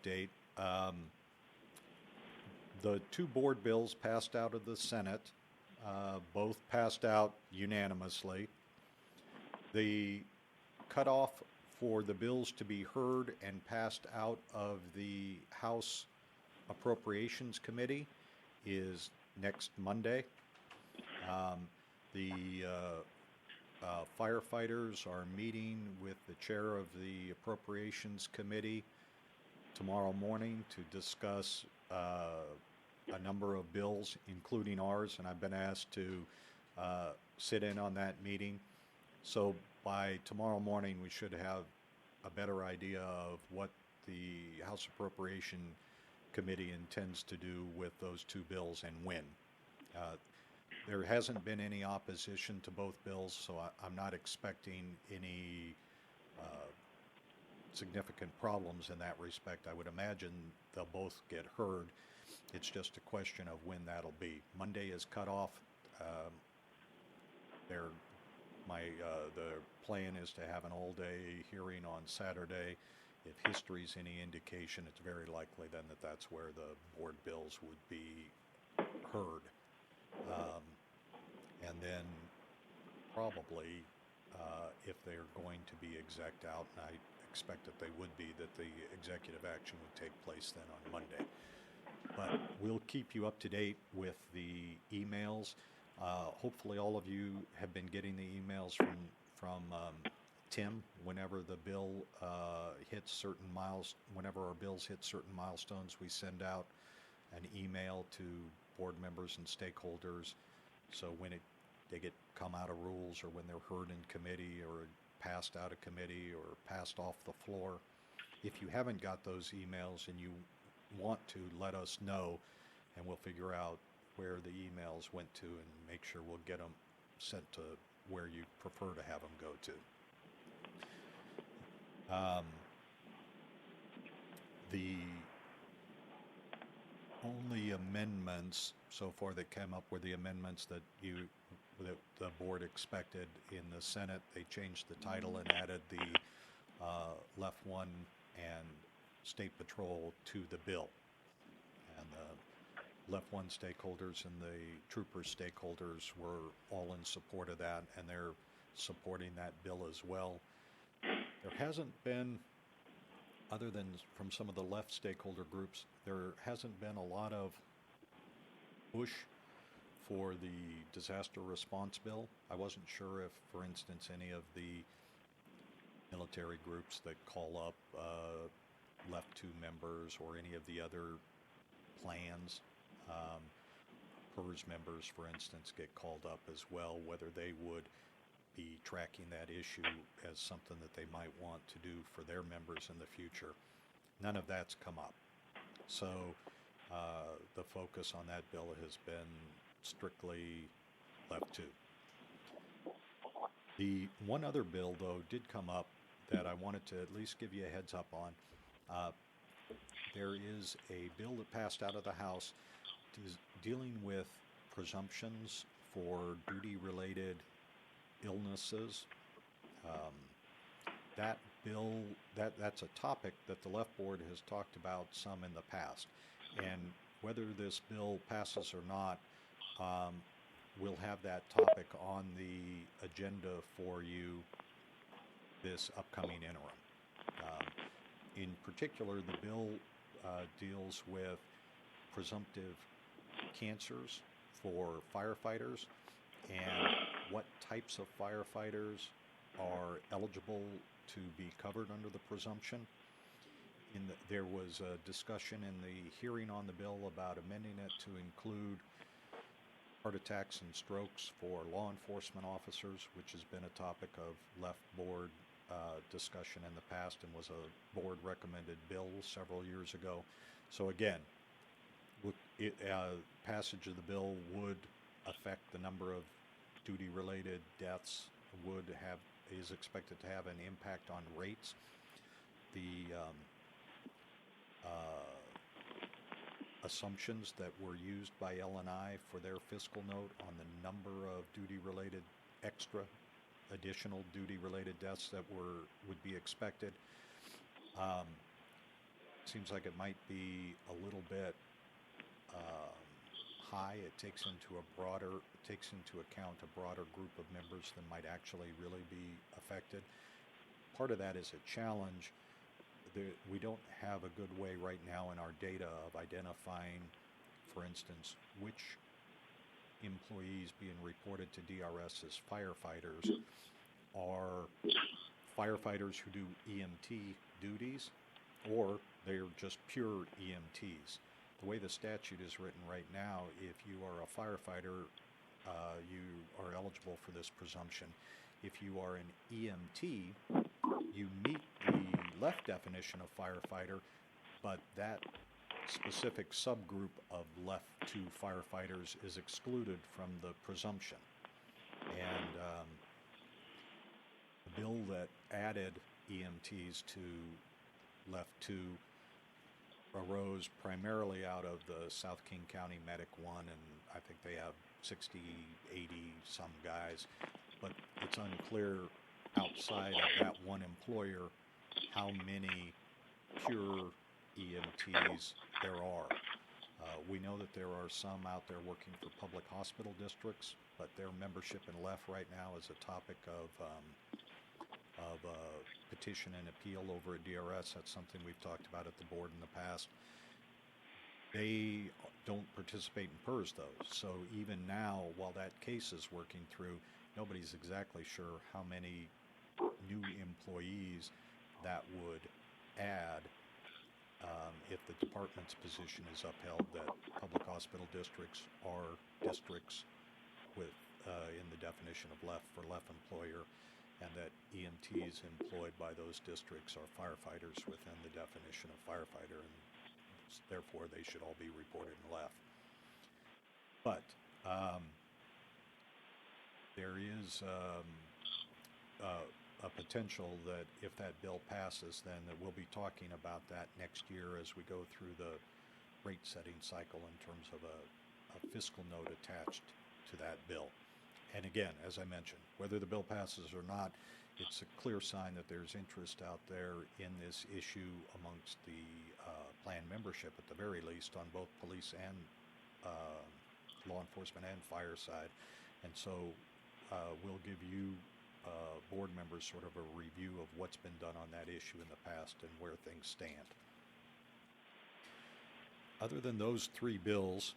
update. The two board bills passed out of the Senate, both passed out unanimously. The cutoff for the bills to be heard and passed out of the House Appropriations Committee is next Monday. The firefighters are meeting with the chair of the Appropriations Committee tomorrow morning to discuss a number of bills, including ours, and I've been asked to sit in on that meeting. So by tomorrow morning, we should have a better idea of what the House Appropriation Committee intends to do with those two bills and when. There hasn't been any opposition to both bills, so I'm not expecting any significant problems in that respect. I would imagine they'll both get heard. It's just a question of when that'll be. Monday is cut off. The plan is to have an all-day hearing on Saturday. If history's any indication, it's very likely then that that's where the board bills would be heard. And then probably, if they're going to be exec'd out, and I expect that they would be, that the executive action would take place then on Monday. But we'll keep you up to date with the emails. Hopefully all of you have been getting the emails from Tim whenever the bill hits certain whenever our bills hit certain milestones, we send out an email to board members and stakeholders. So when they come out of rules, or when they're heard in committee, or passed out of committee, or passed off the floor, if you haven't got those emails and you want to, let us know, and we'll figure out where the emails went to and make sure we'll get them sent to where you prefer to have them go to. The only amendments so far that came up were the amendments that the board expected in the Senate. They changed the title and added the LEOFF 1 and State Patrol to the bill. And the LEOFF 1 stakeholders and the Troopers stakeholders were all in support of that, and they're supporting that bill as well. There hasn't been, other than from some of the left stakeholder groups, there hasn't been a lot of push for the disaster response bill. I wasn't sure if, for instance, any of the military groups that call up LEOFF 2 members, or any of the other plans, PERS members, for instance, get called up as well, whether they would be tracking that issue as something that they might want to do for their members in the future. None of that's come up. So the focus on that bill has been strictly LEOFF 2. The one other bill, though, did come up that I wanted to at least give you a heads up on. There is a bill that passed out of the House dealing with presumptions for duty-related illnesses. That bill, that's a topic that the Left Board has talked about some in the past. And whether this bill passes or not, we'll have that topic on the agenda for you this upcoming interim. In particular, the bill deals with presumptive cancers for firefighters and what types of firefighters are eligible to be covered under the presumption. There was a discussion in the hearing on the bill about amending it to include heart attacks and strokes for law enforcement officers, which has been a topic of Left Board discussion in the past and was a board recommended bill several years ago. So again, passage of the bill would affect the number of duty-related deaths, is expected to have an impact on rates. The assumptions that were used by L&I for their fiscal note on the number of duty-related additional duty-related deaths that would be expected. seems like it might be a little bit um, high. It takes into account a broader group of members than might actually really be affected. Part of that is a challenge. We don't have a good way right now in our data of identifying, for instance, which employees being reported to DRS as firefighters are firefighters who do EMT duties, or they're just pure EMTs. The way the statute is written right now, if you are a firefighter, you are eligible for this presumption. If you are an EMT, you meet the left definition of firefighter, but that specific subgroup of left to firefighters is excluded from the presumption. And the bill that added EMTs to left 2 arose primarily out of the South King County Medic 1, and I think they have 60, 80 some guys, but it's unclear outside of that one employer how many pure EMTs there are. We know that there are some out there working for public hospital districts, but their membership in LEOFF right now is a topic of petition and appeal over at DRS. That's something we've talked about at the board in the past. They don't participate in PERS though, so even now, while that case is working through, nobody's exactly sure how many new employees that would add if the department's position is upheld that public hospital districts are districts with in the definition of LEOFF for LEOFF employer, and that EMTs employed by those districts are firefighters within the definition of firefighter, and therefore they should all be reported in LEOFF. But there is a potential that if that bill passes, then that we'll be talking about that next year as we go through the rate setting cycle in terms of a fiscal note attached to that bill. And again, as I mentioned, whether the bill passes or not, it's a clear sign that there's interest out there in this issue amongst the plan membership, at the very least, on both police and law enforcement and fire side. And so we'll give you board members sort of a review of what's been done on that issue in the past and where things stand. Other than those 3 bills,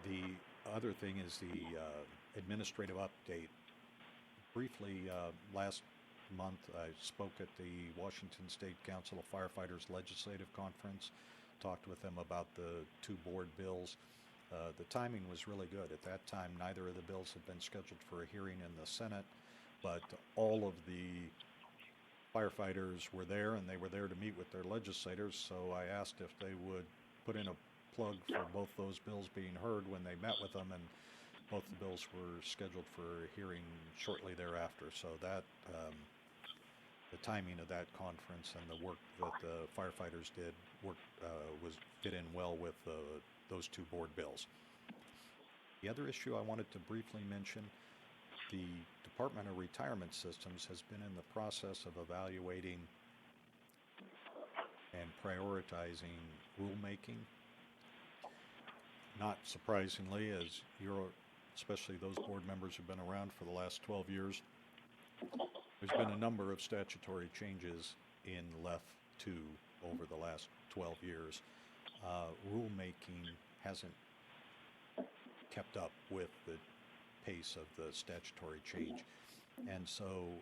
the other thing is the administrative update. Briefly, last month I spoke at the Washington State Council of Firefighters Legislative Conference, talked with them about the 2 board bills. The timing was really good. At that time, neither of the bills had been scheduled for a hearing in the Senate, but all of the firefighters were there, and they were there to meet with their legislators, so I asked if they would put in a plug for both those bills being heard when they met with them, and both the bills were scheduled for a hearing shortly thereafter. So that the timing of that conference and the work that the firefighters did was fit in well with those 2 board bills. The other issue I wanted to briefly mention, the Department of Retirement Systems has been in the process of evaluating and prioritizing rulemaking. Not surprisingly, as especially those board members who've been around for the last 12 years, there's been a number of statutory changes in LEOFF 2 over the last 12 years. Rulemaking hasn't kept up with the pace of the statutory change. And so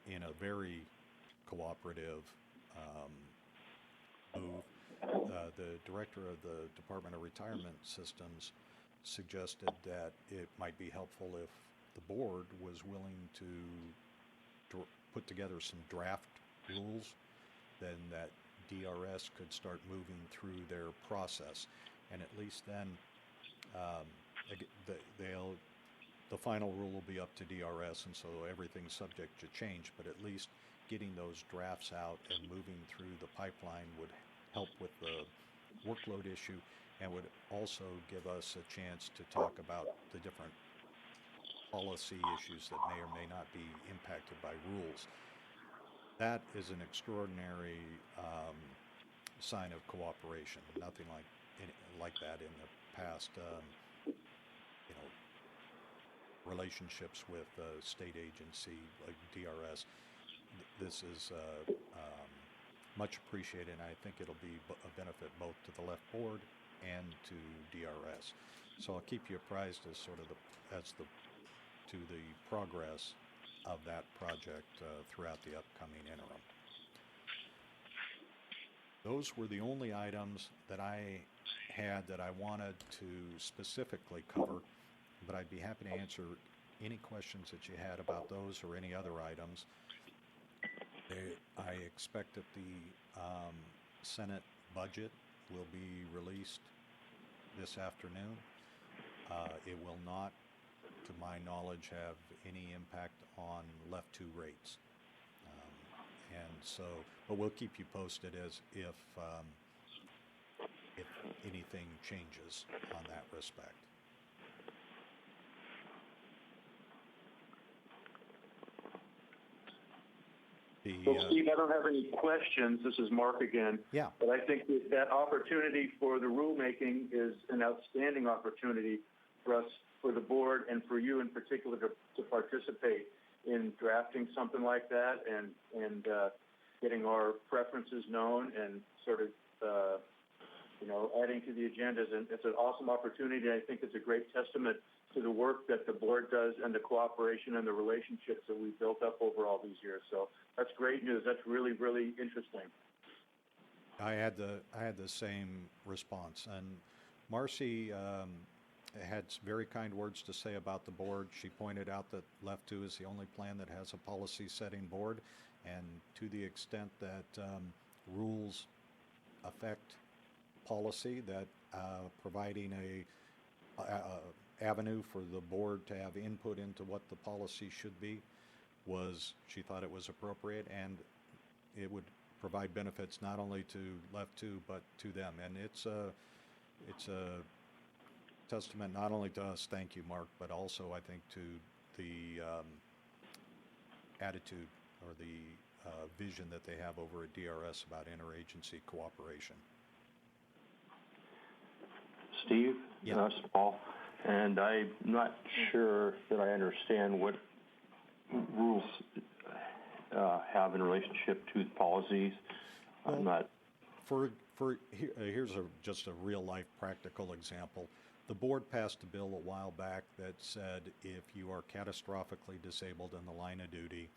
in a very cooperative move, the director of the Department of Retirement Systems suggested that it might be helpful if the board was willing to put together some draft rules, then that DRS could start moving through their process. And at least then the final rule will be up to DRS, and so everything's subject to change, but at least getting those drafts out and moving through the pipeline would help with the workload issue, and would also give us a chance to talk about the different policy issues that may or may not be impacted by rules. That is an extraordinary sign of cooperation. Nothing like that in the past. You know, relationships with state agency like DRS. This is much appreciated, and I think it'll be a benefit both to the left board and to DRS. So I'll keep you apprised as sort of to the progress of that project throughout the upcoming interim. Those were the only items that I had that I wanted to specifically cover, but I'd be happy to answer any questions that you had about those or any other items. I expect that the Senate budget will be released this afternoon. It will not, to my knowledge, have any impact on left 2 rates. And so, but we'll keep you posted as if anything changes on that respect. Well, Steve, I don't have any questions. This is Mark again. Yeah. But I think that opportunity for the rulemaking is an outstanding opportunity for us, for the board, and for you in particular to participate in drafting something like that and getting our preferences known and sort of, adding to the agendas. And it's an awesome opportunity. I think it's a great testament to the work that the board does and the cooperation and the relationships that we've built up over all these years. So that's great news. That's really, really interesting. I had the same response, and Marcy had very kind words to say about the board. She pointed out that Left 2 is the only plan that has a policy-setting board, and to the extent that rules affect policy, that providing a avenue for the board to have input into what the policy should be she thought it was appropriate, and it would provide benefits not only to Left 2 but to them. And it's a testament not only to us, thank you, Mark, but also I think to the attitude or the vision that they have over at DRS about interagency cooperation. Steve, Yeah. That's Paul, and I'm not sure that I understand what rules have in relationship to policies. Well, I'm not. Here's just a real life practical example. The board passed a bill a while back that said if you are catastrophically disabled in the line of duty,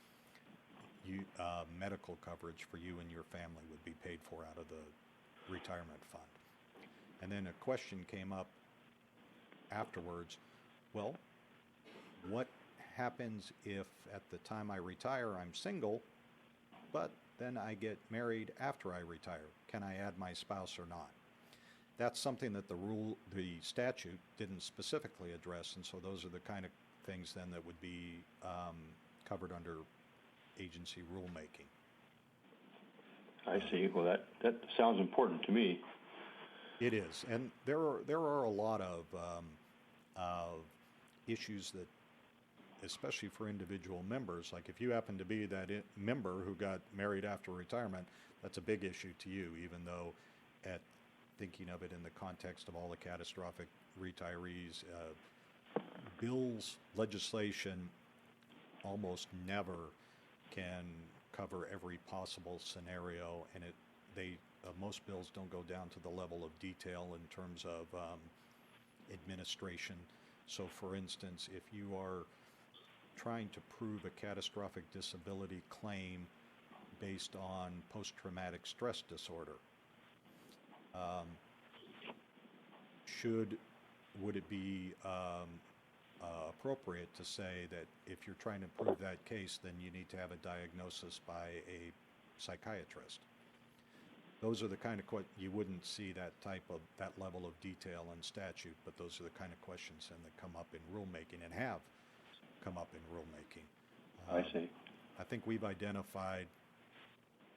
medical coverage for you and your family would be paid for out of the retirement fund. And then a question came up afterwards, well, what happens if at the time I retire I'm single, but then I get married after I retire? Can I add my spouse or not? That's something that the statute didn't specifically address, and so those are the kind of things then that would be covered under agency rulemaking. I see. Well, that sounds important to me. It is, and there are a lot of issues that, especially for individual members, like if you happen to be that member who got married after retirement, that's a big issue to you, even though thinking of it in the context of all the catastrophic retirees, bills, legislation almost never can cover every possible scenario, and most bills don't go down to the level of detail in terms of administration. So for instance, if you are trying to prove a catastrophic disability claim based on post-traumatic stress disorder, would it be appropriate to say that if you're trying to prove that case, then you need to have a diagnosis by a psychiatrist? Those are the kind of you wouldn't see that level of detail in statute, but those are the kind of questions then that come up in rulemaking and have come up in rulemaking. I see. I think we've identified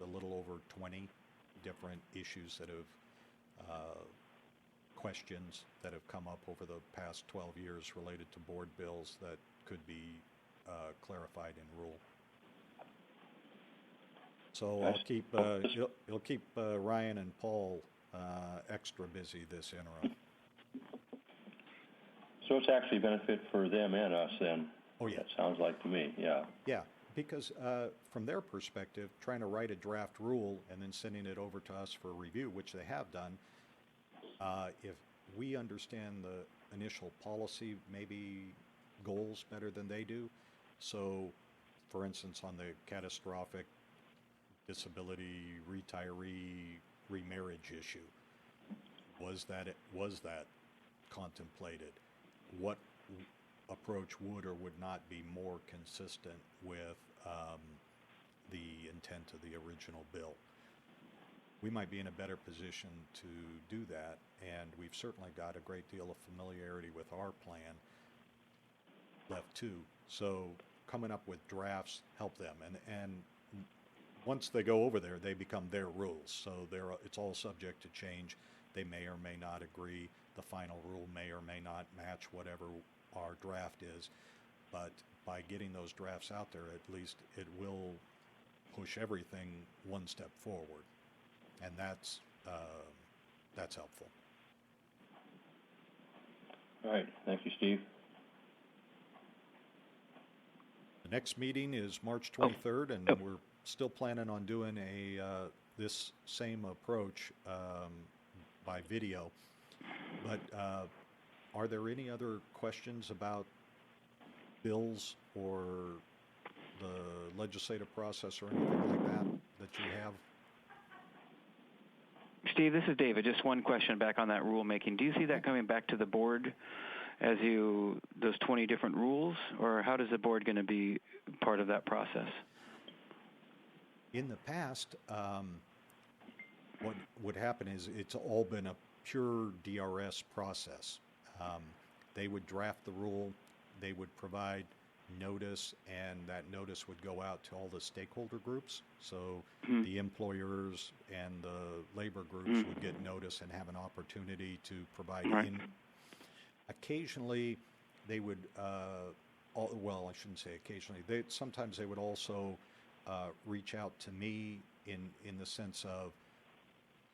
a little over 20 different issues that have questions that have come up over the past 12 years related to board bills that could be clarified in rule. So Nice. I'll keep, you'll keep Ryan and Paul extra busy this interim. So it's actually a benefit for them and us then? Oh, yeah. That sounds like to me, yeah. Yeah, because from their perspective, trying to write a draft rule and then sending it over to us for review, which they have done, if we understand the initial policy, maybe goals better than they do. So, for instance, on the catastrophic disability retiree remarriage issue, was that contemplated? What approach would or would not be more consistent with the intent of the original bill? We might be in a better position to do that, and we've certainly got a great deal of familiarity with our plan left too. So coming up with drafts help them, and once they go over there, they become their rules. So it's all subject to change. They may or may not agree. The final rule may or may not match whatever our draft is. But by getting those drafts out there, at least it will push everything one step forward. And that's helpful. All right, thank you, Steve. The next meeting is March 23rd, and we're still planning on doing this same approach by video. But are there any other questions about bills or the legislative process or anything like that you have? Steve, this is David. Just one question back on that rulemaking. Do you see that coming back to the board as those 20 different rules, or how is the board going to be part of that process? In the past, what would happen is it's all been a pure DRS process. They would draft the rule, they would provide notice, and that notice would go out to all the stakeholder groups. So the employers and the labor groups would get notice and have an opportunity to provide Occasionally, they would, well, I shouldn't say occasionally. Sometimes they would also reach out to me in the sense of,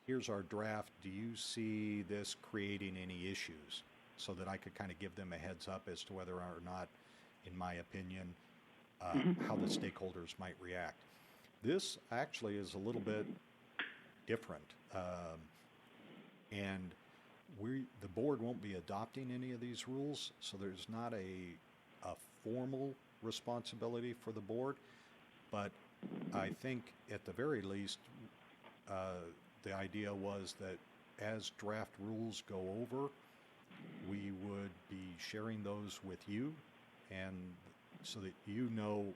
here's our draft. Do you see this creating any issues? So that I could kind of give them a heads up as to whether or not, in my opinion, how the stakeholders might react. This actually is a little bit different. And the board won't be adopting any of these rules, so there's not a formal responsibility for the board. But I think at the very least, the idea was that as draft rules go over, we would be sharing those with you, and so that you know,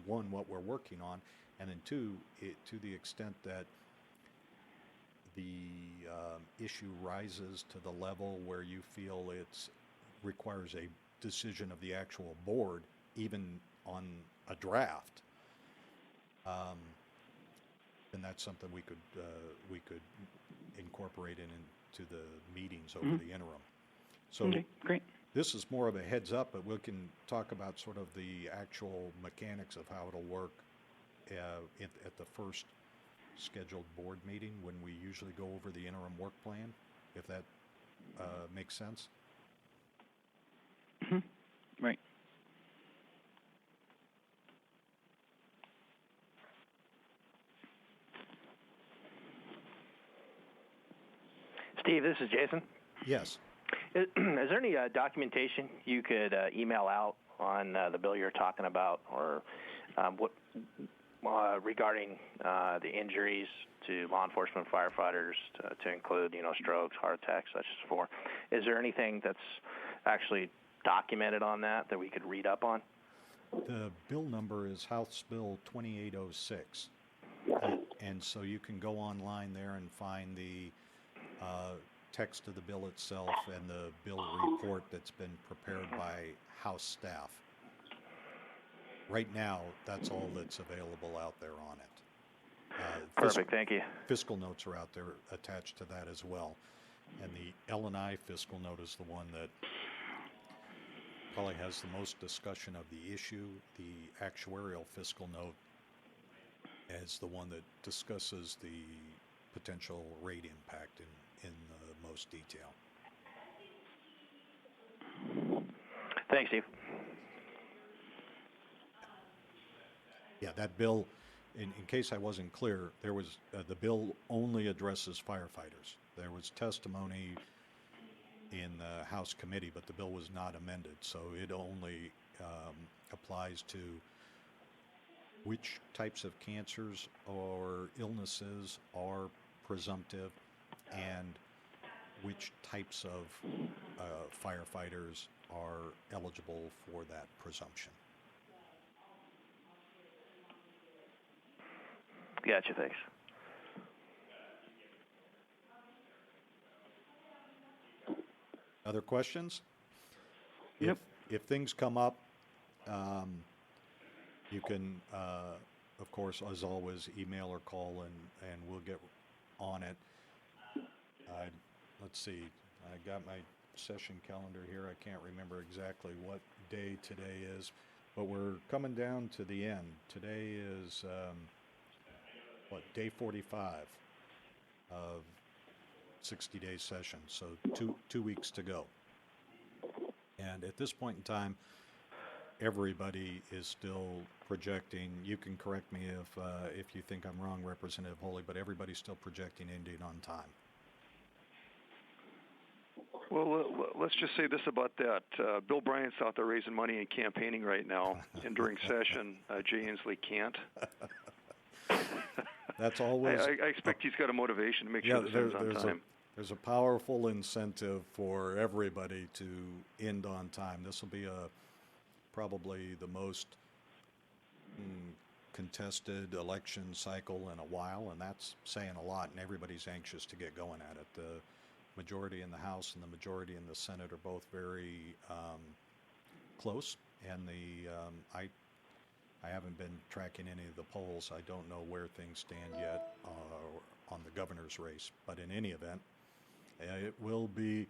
one, what we're working on, and then two, to the extent that the issue rises to the level where you feel it requires a decision of the actual board, even on a draft, then that's something we could incorporate into the meetings over the interim. So okay, great. This is more of a heads up, but we can talk about sort of the actual mechanics of how it'll work at the first scheduled board meeting when we usually go over the interim work plan, if that makes sense. Right. Steve, this is Jason. Yes. Is there any documentation you could email out on the bill you're talking about, or what regarding the injuries to law enforcement firefighters, to include, strokes, heart attacks, such as before? Is there anything that's actually documented on that we could read up on? The bill number is House Bill 2806, and so you can go online there and find the text of the bill itself and the bill report that's been prepared by House staff. Right now, that's all that's available out there on it. Perfect, thank you. Fiscal notes are out there attached to that as well. And the L&I fiscal note is the one that probably has the most discussion of the issue. The actuarial fiscal note as the one that discusses the potential rate impact in the most detail. Thanks, Steve. Yeah, that bill, in case I wasn't clear, there was, the bill only addresses firefighters. There was testimony in the House committee, but the bill was not amended, so it only applies to which types of cancers or illnesses are presumptive and which types of firefighters are eligible for that presumption. Gotcha, thanks. Other questions? Yep. If things come up, you can, of course, as always, email or call, and we'll get on it. Let's see. I got my session calendar here. I can't remember exactly what day today is, but we're coming down to the end. Today is, day 45 of 60-day session, so two weeks to go. And at this point in time, everybody is still projecting. You can correct me if you think I'm wrong, Representative Holy, but everybody's still projecting ending on time. Well, let's just say this about that. Bill Bryant's out there raising money and campaigning right now, and during session, Jay Inslee can't. That's always. I expect he's got a motivation to make sure this ends on time. There's a powerful incentive for everybody to end on time. This will be probably the most contested election cycle in a while, and that's saying a lot, and everybody's anxious to get going at it. The majority in the House and the majority in the Senate are both very close, and I haven't been tracking any of the polls. I don't know where things stand yet on the governor's race, but in any event, it will be,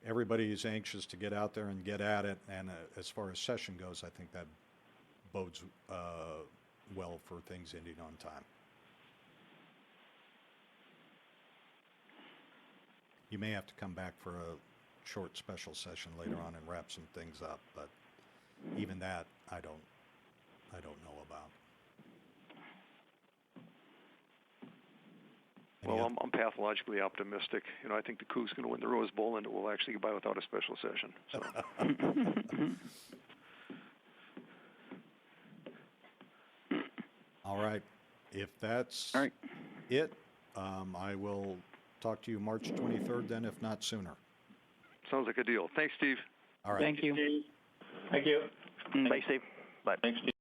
everybody is anxious to get out there and get at it, and as far as session goes, I think that bodes well for things ending on time. You may have to come back for a short special session later on and wrap some things up, but even that I don't know about. Well, I'm pathologically optimistic. I think the Cougs going to win the Rose Bowl, and it will actually get by without a special session. So. All right. If that's All right. it, I will talk to you March 23rd then, if not sooner. Sounds like a deal. Thanks, Steve. All right. Thank you. Thank you. Thanks, Steve. Bye. Thanks, Steve.